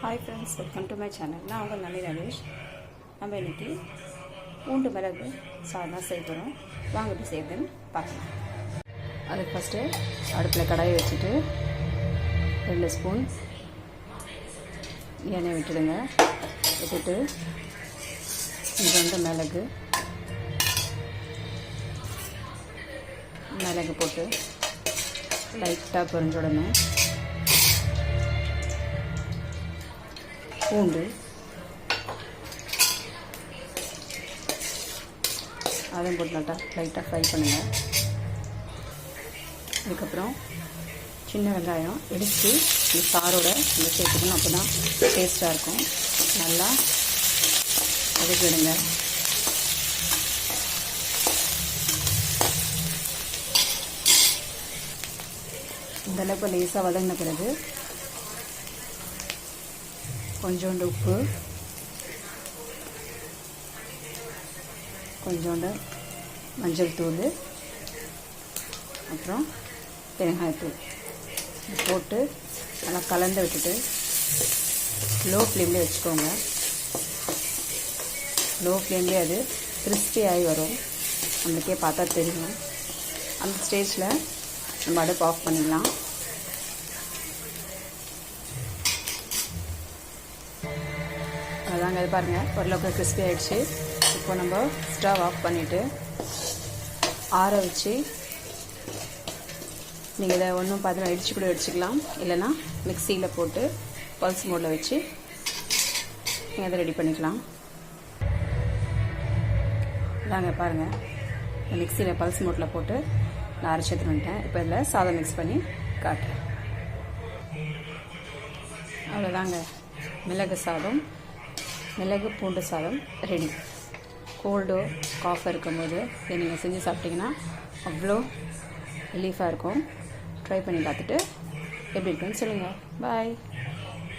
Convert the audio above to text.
Hi friends, welcome to my channel. நான் உங்கள் நல்லி ரமேஷ். நம்ம இன்றைக்கி பூண்டு மிளகு சாதம் செய்ய போகிறோம். வாங்க எப்படி செய்யுதுன்னு பார்க்கலாம். அதுக்கு ஃபஸ்ட்டு அடுப்பில் கடாயை வச்சுட்டு 2 ஸ்பூன் எண்ணெய் விட்டுடுங்க. விட்டுட்டு கொஞ்சோண்டு மிளகு போட்டு லைட்டாக பொரிஞ்சுடணும். பூண்டு அதையும் போட்டு லைட்டாக ஃப்ரை பண்ணுங்கள். அதுக்கப்புறம் சின்ன வெங்காயம் இடித்து இந்த சாரோட இந்த சேர்த்துக்கணும். அப்போ தான் டேஸ்ட்டாக இருக்கும். நல்லா வதக்கிடுங்க. இந்தளவுக்கு லேசாக வதங்கின பிறகு கொஞ்சோண்டு உப்பு, கொஞ்சோண்டு மஞ்சள் தூள், அப்புறம் பெருங்காயத்தூள் போட்டு நல்லா கலந்து விட்டுட்டு லோ ஃப்ளேம்லேயே வச்சுக்கோங்க. லோ ஃப்ளேம்லேயே அது கிறிஸ்பி ஆகி வரும். நம்மளுக்கே பார்த்தா தெரியும். அந்த ஸ்டேஜில் நம்ம அடுப்பு ஆஃப் பண்ணிடலாம். அதாங்க இது பாருங்கள், ஓரளவுக்கு கிறிஸ்பி ஆகிடுச்சு. இப்போ நம்ம ஸ்டவ் ஆஃப் பண்ணிவிட்டு ஆற வச்சு நீங்கள் இதை ஒன்றும் பார்த்து இடிச்சு கூட வச்சுக்கலாம். இல்லைன்னா மிக்சியில் போட்டு பல்ஸ் மோடில் வச்சு நீங்கள் அதை ரெடி பண்ணிக்கலாம். அதாங்க பாருங்கள், மிக்சியில் பல்ஸ் மோட்டில் போட்டு நான் அரைச்சி எடுத்துட்டு வந்துட்டேன். இப்போ இதில் சாதம் மிக்ஸ் பண்ணி காட்டுறேன். அவ்வளோதாங்க, மிளகு பூண்டு சாதம் ரெடி. கோல்டோ காஃபர் இருக்கும்போது இதை நீங்கள் செஞ்சு சாப்பிட்டிங்கன்னா அவ்வளோ ரிலீஃபாக இருக்கும். ட்ரை பண்ணி பார்த்துட்டு எப்படி இருக்குன்னு சொல்லுங்கள். பாய்.